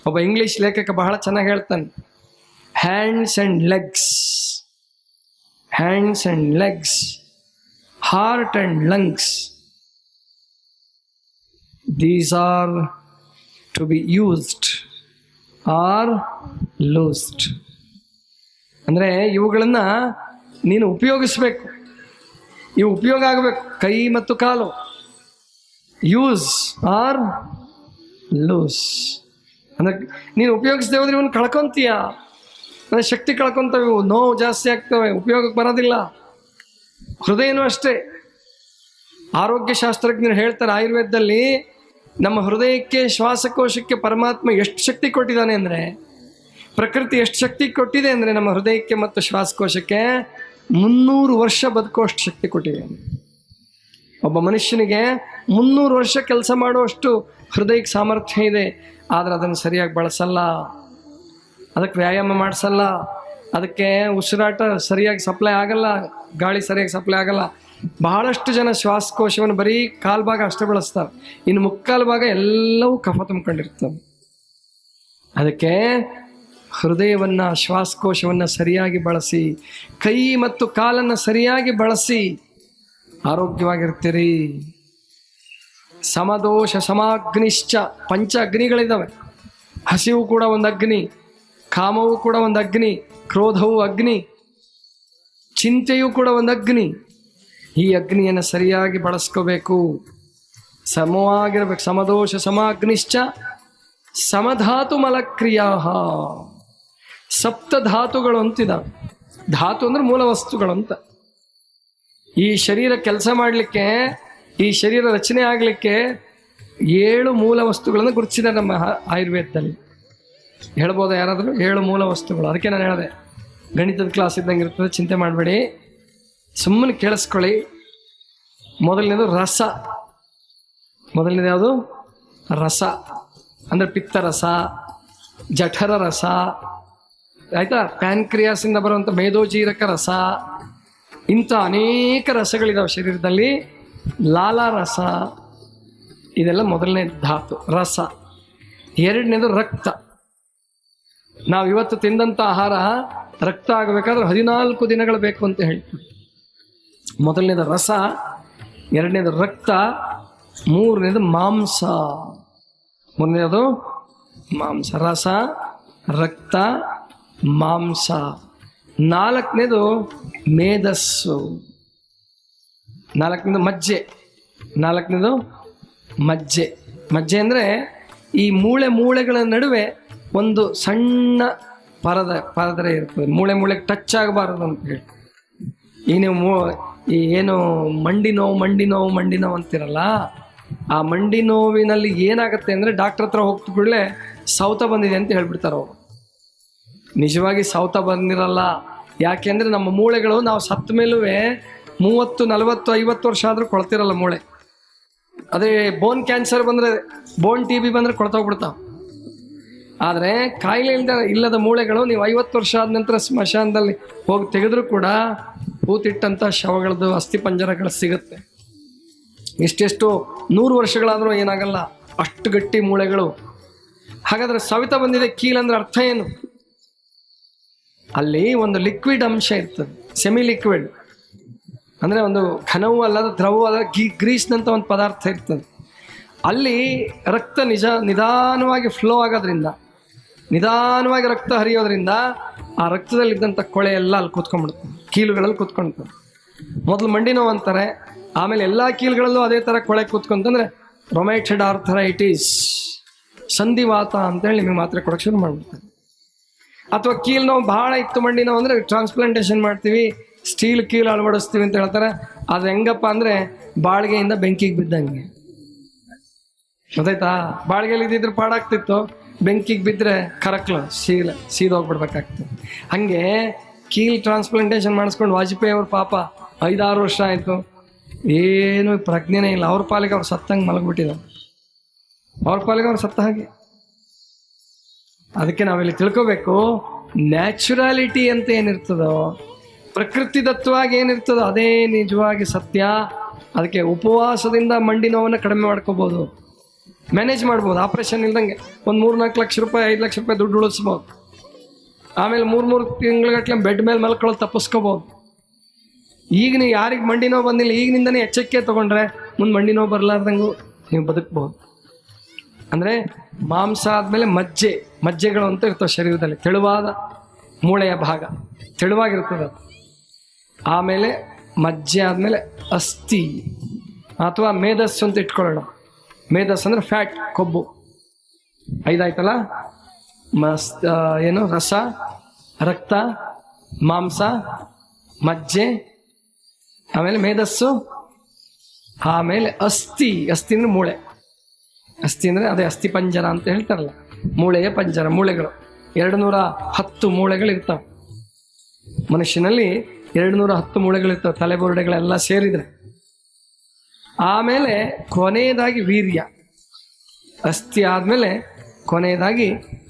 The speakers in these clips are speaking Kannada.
ಒಬ್ಬ ಇಂಗ್ಲಿಷ್ ಲೇಖಕ ಬಹಳ ಚೆನ್ನಾಗಿ ಹೇಳ್ತಾನೆ, hands and legs, hands and legs, heart and lungs, these are to be used or loosed. ಅಂದರೆ ಇವುಗಳನ್ನು ನೀನು ಉಪಯೋಗಿಸ್ಬೇಕು, ಇವು ಉಪಯೋಗ ಆಗಬೇಕು. ಕೈ ಮತ್ತು ಕಾಲು ಯೂಸ್ ಆರ್ ಲೂಸ್. ಅಂದರೆ ನೀನು ಉಪಯೋಗಿಸದೆ ಹೋದ್ರೆ ಇವನು ಕಳ್ಕೊಂತೀಯ, ಅಂದರೆ ಶಕ್ತಿ ಕಳ್ಕೊತವೆ, ಇವು ನೋವು ಜಾಸ್ತಿ ಆಗ್ತವೆ, ಉಪಯೋಗಕ್ಕೆ ಬರೋದಿಲ್ಲ. ಹೃದಯನೂ ಅಷ್ಟೇ. ಆರೋಗ್ಯ ಶಾಸ್ತ್ರಜ್ಞರು ಹೇಳ್ತಾರೆ ಆಯುರ್ವೇದದಲ್ಲಿ, ನಮ್ಮ ಹೃದಯಕ್ಕೆ ಶ್ವಾಸಕೋಶಕ್ಕೆ ಪರಮಾತ್ಮ ಎಷ್ಟು ಶಕ್ತಿ ಕೊಟ್ಟಿದ್ದಾನೆ ಅಂದರೆ, ಪ್ರಕೃತಿ ಎಷ್ಟು ಶಕ್ತಿ ಕೊಟ್ಟಿದೆ ಅಂದರೆ ನಮ್ಮ ಹೃದಯಕ್ಕೆ ಮತ್ತು ಶ್ವಾಸಕೋಶಕ್ಕೆ 300 ವರ್ಷ ಬದುಕುವಷ್ಟು ಶಕ್ತಿ ಕೊಟ್ಟಿದೆ. ಒಬ್ಬ ಮನುಷ್ಯನಿಗೆ 300 ವರ್ಷ ಕೆಲಸ ಮಾಡುವಷ್ಟು ಹೃದಯಕ್ಕೆ ಸಾಮರ್ಥ್ಯ ಇದೆ. ಆದರೆ ಅದನ್ನು ಸರಿಯಾಗಿ ಬಳಸಲ್ಲ, ಅದಕ್ಕೆ ವ್ಯಾಯಾಮ ಮಾಡಿಸಲ್ಲ, ಅದಕ್ಕೆ ಉಸಿರಾಟ ಸರಿಯಾಗಿ ಸಪ್ಲೈ ಆಗಲ್ಲ, ಗಾಳಿ ಸರಿಯಾಗಿ ಸಪ್ಲೈ ಆಗಲ್ಲ. ಬಹಳಷ್ಟು ಜನ ಶ್ವಾಸಕೋಶವನ್ನು ಬರೀ ಕಾಲು ಭಾಗ ಅಷ್ಟೇ ಬಳಸ್ತಾರೆ, ಇನ್ನು ಮುಕ್ಕಾಲು ಭಾಗ ಎಲ್ಲವೂ ಕಫ ತುಂಬಿಕೊಂಡಿರ್ತವೆ. ಅದಕ್ಕೆ ಹೃದಯವನ್ನು, ಶ್ವಾಸಕೋಶವನ್ನು ಸರಿಯಾಗಿ ಬಳಸಿ, ಕೈ ಮತ್ತು ಕಾಲನ್ನು ಸರಿಯಾಗಿ ಬಳಸಿ ಆರೋಗ್ಯವಾಗಿರ್ತೀರಿ. ಸಮದೋಷ ಸಮಾಗ್ನಿಶ್ಚ, ಪಂಚ ಅಗ್ನಿಗಳಿದ್ದಾವೆ. ಹಸಿವು ಕೂಡ ಒಂದು ಅಗ್ನಿ, ಕಾಮವು ಕೂಡ ಒಂದು ಅಗ್ನಿ, ಕ್ರೋಧವು ಅಗ್ನಿ, ಚಿಂತೆಯೂ ಕೂಡ ಒಂದು ಅಗ್ನಿ. ಈ ಅಗ್ನಿಯನ್ನು ಸರಿಯಾಗಿ ಬಳಸ್ಕೋಬೇಕು, ಸಮವಾಗಿರ್ಬೇಕು. ಸಮದೋಷ ಸಮಾಗ್ನಿಶ್ಚ ಸಮಧಾತು ಮಲಕ್ರಿಯಾ. ಸಪ್ತಧಾತುಗಳು ಅಂತಿದ್ದಾವೆ. ಧಾತು ಅಂದ್ರೆ ಮೂಲ ವಸ್ತುಗಳು ಅಂತ. ಈ ಶರೀರ ಕೆಲಸ ಮಾಡಲಿಕ್ಕೆ, ಈ ಶರೀರ ರಚನೆ ಆಗಲಿಕ್ಕೆ 7 ಮೂಲ ವಸ್ತುಗಳನ್ನು ಗುರುತಿಸಿದ್ದಾರೆ ನಮ್ಮ ಆಯುರ್ವೇದದಲ್ಲಿ. ಹೇಳ್ಬೋದಾ ಯಾರಾದರೂ? 7 ಮೂಲ ವಸ್ತುಗಳು. ಅದಕ್ಕೆ ನಾನು ಹೇಳಿದೆ, ಗಣಿತದ ಕ್ಲಾಸ್ ಇದ್ದಂಗೆ ಇರ್ತದೆ, ಚಿಂತೆ ಮಾಡಬೇಡಿ, ಸುಮ್ಮನೆ ಕೇಳಿಸ್ಕೊಳ್ಳಿ. ಮೊದಲನೇದು ರಸ. ಮೊದಲನೇದು ಯಾವುದು? ರಸ. ಅಂದರೆ ಪಿತ್ತರಸ, ಜಠರ ರಸ, ಆಯ್ತಾ, ಪ್ಯಾನ್ಕ್ರಿಯಾಸಿಂದ ಬರುವಂಥ ಮೇದೋಜೀರಕ ರಸ, ಇಂಥ ಅನೇಕ ರಸಗಳಿದಾವೆ ಶರೀರದಲ್ಲಿ. ಲಾಲಾರಸ, ಇದೆಲ್ಲ ಮೊದಲನೇ ಧಾತು, ರಸ. ಎರಡನೇದು ರಕ್ತ. ನಾವು ಇವತ್ತು ತಿಂದಂಥ ಆಹಾರ ರಕ್ತ ಆಗಬೇಕಾದ್ರೆ 14 ದಿನಗಳು ಬೇಕು ಅಂತ ಹೇಳ್ತೀವಿ. ಮೊದಲನೇದು ರಸ, ಎರಡನೇದು ರಕ್ತ, ಮೂರನೇದು ಮಾಂಸ. ಮೊದಲನೇದು ಮಾಂಸ, ರಸ, ರಕ್ತ, ಮಾಂಸ. ನಾಲ್ಕನೇದು ಮೇಧಸ್ಸು. ನಾಲ್ಕನೇದು ಮಜ್ಜೆ. ನಾಲ್ಕನೇದು ಮಜ್ಜೆ. ಮಜ್ಜೆ ಅಂದರೆ ಈ ಮೂಳೆಗಳ ನಡುವೆ ಒಂದು ಸಣ್ಣ ಪರದರೆ ಇರ್ತದೆ, ಮೂಳೆಗೆ ಟಚ್ ಆಗಬಾರದು ಅಂತ ಹೇಳಿ. ಈ ನೀವು ಏನು ಮಂಡಿ ನೋವು ಅಂತಿರಲ್ಲ, ಆ ಮಂಡಿ ನೋವಿನಲ್ಲಿ ಏನಾಗುತ್ತೆ ಅಂದರೆ ಡಾಕ್ಟರ್ ಹತ್ರ ಹೋಗ್ತ ಕೂಡಲೇ ಸೌತ ಬಂದಿದೆ ಅಂತ ಹೇಳ್ಬಿಡ್ತಾರೆ ಅವರು. ನಿಜವಾಗಿ ಸೌತ ಬಂದಿರಲ್ಲ. ಯಾಕೆಂದರೆ ನಮ್ಮ ಮೂಳೆಗಳು ನಾವು ಸತ್ತ ಮೇಲೂ 30, 40, 50 ವರ್ಷ ಆದರೂ ಕೊಳ್ತಿರಲ್ಲ ಮೂಳೆ. ಅದೇ ಬೋನ್ ಕ್ಯಾನ್ಸರ್ ಬಂದರೆ, ಬೋನ್ TB ಬಂದರೆ ಕೊಳ್ತೋಗ್ಬಿಡ್ತಾವೆ. ಆದರೆ ಕಾಯಿಲೆ ಇಲ್ಲದ ಮೂಳೆಗಳು ನೀವು 50 ವರ್ಷ ಆದ ನಂತರ ಸ್ಮಶಾನದಲ್ಲಿ ಹೋಗಿ ತೆಗೆದ್ರೂ ಕೂಡ ಹೂತಿಟ್ಟಂಥ ಶವಗಳದ್ದು ಅಸ್ಥಿಪಂಜರಗಳು ಸಿಗುತ್ತೆ. ಇಷ್ಟೆಷ್ಟು 100 ವರ್ಷಗಳಾದರೂ ಏನಾಗಲ್ಲ, ಅಷ್ಟು ಗಟ್ಟಿ ಮೂಳೆಗಳು. ಹಾಗಾದರೆ ಸವಿತ ಬಂದಿದೆ ಕೀಲಂದ್ರೆ ಅರ್ಥ ಏನು? ಅಲ್ಲಿ ಒಂದು ಲಿಕ್ವಿಡ್ ಅಂಶ ಇರ್ತದೆ, ಸೆಮಿ ಲಿಕ್ವಿಡ್ ಅಂದರೆ ಒಂದು ಘನವೂ ಅಲ್ಲದ ದ್ರವವೂ ಅಲ್ಲ, ಗ್ರೀಸ್ನಂಥ ಒಂದು ಪದಾರ್ಥ ಇರ್ತದೆ. ಅಲ್ಲಿ ರಕ್ತ ನಿಧಾನವಾಗಿ ಫ್ಲೋ ಆಗೋದ್ರಿಂದ, ನಿಧಾನವಾಗಿ ರಕ್ತ ಹರಿಯೋದ್ರಿಂದ ಆ ರಕ್ತದಲ್ಲಿದ್ದಂಥ ಕೊಳೆ ಎಲ್ಲ ಅಲ್ಲಿ ಕೂತ್ಕೊಂಡ್ಬಿಡ್ತದೆ, ಕೀಲುಗಳಲ್ಲಿ ಕೂತ್ಕೊಳ್ತದೆ. ಮೊದಲು ಮಂಡಿ ನೋವು ಅಂತಾರೆ, ಆಮೇಲೆ ಎಲ್ಲ ಕೀಲುಗಳಲ್ಲೂ ಅದೇ ಥರ ಕೊಳೆ ಕೂತ್ಕೊಂತಂದರೆ ರೊಮ್ಯಾಟೈಡ್ ಆರ್ಥರೈಟಿಸ್, ಸಂಧಿವಾತ ಅಂತೇಳಿ ನಿಮಗೆ ಮಾತ್ರೆ ಕೊಡೋಕ್ಕೆ ಶುರು ಮಾಡಿಬಿಡ್ತಾರೆ. ಅಥವಾ ಕೀಲು ನೋವು ಭಾಳ ಇತ್ತು, ಮಂಡಿ ನೋವು ಅಂದರೆ ಟ್ರಾನ್ಸ್ಪ್ಲಾಂಟೇಷನ್ ಮಾಡ್ತೀವಿ, ಸ್ಟೀಲ್ ಕೀಲು ಅಳವಡಿಸ್ತೀವಿ ಅಂತ ಹೇಳ್ತಾರೆ. ಅದು ಹೆಂಗಪ್ಪ ಅಂದರೆ ಬಾಳಿಗೆಯಿಂದ ಬೆಂಕಿಗೆ ಬಿದ್ದಂಗೆ, ಗೊತ್ತಾಯ್ತಾ? ಬಾಳಿಗೆಯಲ್ಲಿ ಇದ್ದಿದ್ರೆ ಪಾಡಾಗ್ತಿತ್ತು, ಬೆಂಕಿಗೆ ಬಿದ್ದರೆ ಕರಕ್ಲು ಸೀದೋಗ್ಬಿಡ್ಬೇಕಾಗ್ತದೆ. ಹಾಗೆ ಕೀಲ್ ಟ್ರಾನ್ಸ್ಪ್ಲಾಂಟೇಷನ್ ಮಾಡಿಸ್ಕೊಂಡು ವಾಜಪೇಯಿ ಅವ್ರ ಪಾಪ 5-6 ವರ್ಷ ಆಯಿತು, ಏನು ಪ್ರಜ್ಞೆನೇ ಇಲ್ಲ. ಅವ್ರ ಪಾಲಿಗೆ ಅವ್ರು ಸತ್ತಂಗೆ ಮಲಗಿಬಿಟ್ಟಿದ್ದಾರೆ, ಅವ್ರ ಪಾಲಿಗೆ ಅವ್ರು ಸತ್ತ ಹಾಗೆ. ಅದಕ್ಕೆ ನಾವಿಲ್ಲಿ ತಿಳ್ಕೋಬೇಕು, ನ್ಯಾಚುರಾಲಿಟಿ ಅಂತ ಏನಿರ್ತದೋ, ಪ್ರಕೃತಿ ದತ್ತವಾಗಿ ಏನಿರ್ತದೋ ಅದೇ ನಿಜವಾಗಿ ಸತ್ಯ. ಅದಕ್ಕೆ ಉಪವಾಸದಿಂದ ಮಂಡಿ ನೋವನ್ನು ಕಡಿಮೆ ಮಾಡ್ಕೋಬೋದು, ಮ್ಯಾನೇಜ್ ಮಾಡ್ಬೋದು. ಆಪ್ರೇಷನ್ ಇಲ್ದಂಗೆ ಒಂದು 3-4 ಲಕ್ಷ ರೂಪಾಯಿ 5 ಲಕ್ಷ ರೂಪಾಯಿ ದುಡ್ಡು ಉಳಿಸ್ಬೋದು. ಆಮೇಲೆ 3 ತಿಂಗಳಗಟ್ಲೆ ಬೆಡ್ ಮೇಲೆ ಮಲ್ಕೊಳ್ಳೋದು ತಪ್ಪಿಸ್ಕೋಬೋದು. ಈಗ ನೀವು ಯಾರಿಗೆ ಮಂಡಿ ನೋವು ಬಂದಿಲ್ಲ ಈಗಿನಿಂದನೇ ಎಚ್ಚರಿಕೆ ತೊಗೊಂಡ್ರೆ ಮುಂದೆ ಮಂಡಿ ನೋವು ಬರಲಾರ್ದಂಗೂ ನೀವು ಬದುಕ್ಬೋದು. ಅಂದರೆ ಮಾಂಸ ಆದಮೇಲೆ ಮಜ್ಜೆಗಳು ಅಂತ ಇರ್ತವೆ ಶರೀರದಲ್ಲಿ, ತೆಳುವಾದ ಮೂಳೆಯ ಭಾಗ ತೆಳುವಾಗಿರ್ತದೆ. ಆಮೇಲೆ ಮಜ್ಜೆ ಆದಮೇಲೆ ಅಸ್ಥಿ ಅಥವಾ ಮೇಧಸ್ಸು ಅಂತ ಇಟ್ಕೊಳ್ಳೋಣ. ಮೇಧಸ್ಸು ಅಂದರೆ ಫ್ಯಾಟ್, ಕೊಬ್ಬು. 5 ಆಯ್ತಲ್ಲ, ಏನು ರಸ, ರಕ್ತ, ಮಾಂಸ, ಮಜ್ಜೆ, ಆಮೇಲೆ ಮೇಧಸ್ಸು, ಆಮೇಲೆ ಅಸ್ಥಿ. ಅಸ್ಥಿ ಅಂದರೆ ಮೂಳೆ. ಅಸ್ಥಿ ಅಂದರೆ ಅದೇ ಅಸ್ಥಿ ಪಂಜರ ಅಂತ ಹೇಳ್ತಾರಲ್ಲ, ಮೂಳೆಯ ಪಂಜರ. ಮೂಳೆಗಳು 210 ಮೂಳೆಗಳಿರ್ತವೆ ಮನುಷ್ಯನಲ್ಲಿ. 210 ಮೂಳೆಗಳಿರ್ತವೆ, ತಲೆಬುರುಡೆಗಳೆಲ್ಲ ಸೇರಿದರೆ. ಆಮೇಲೆ ಕೊನೆಯದಾಗಿ ವೀರ್ಯ. ಅಸ್ಥಿ ಆದಮೇಲೆ ಕೊನೆಯದಾಗಿ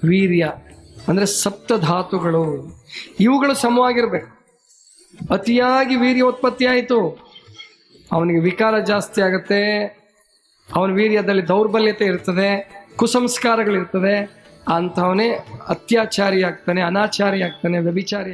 ವೀರ್ಯ ಅಂದರೆ ಸಪ್ತಧಾತುಗಳು. ಇವುಗಳು ಸಮವಾಗಿರ್ಬೇಕು. ಅತಿಯಾಗಿ ವೀರ್ಯ ಉತ್ಪತ್ತಿ ಆಯಿತು, ಅವನಿಗೆ ವಿಕಾರ ಜಾಸ್ತಿ ಆಗುತ್ತೆ, ಅವನ ವೀರ್ಯದಲ್ಲಿ ದೌರ್ಬಲ್ಯತೆ ಇರ್ತದೆ, ಕುಸಂಸ್ಕಾರಗಳಿರ್ತದೆ. ಅಂಥವನೇ ಅತ್ಯಾಚಾರಿ ಆಗ್ತಾನೆ, ಅನಾಚಾರಿ ಆಗ್ತಾನೆ, ವ್ಯಭಿಚಾರಿ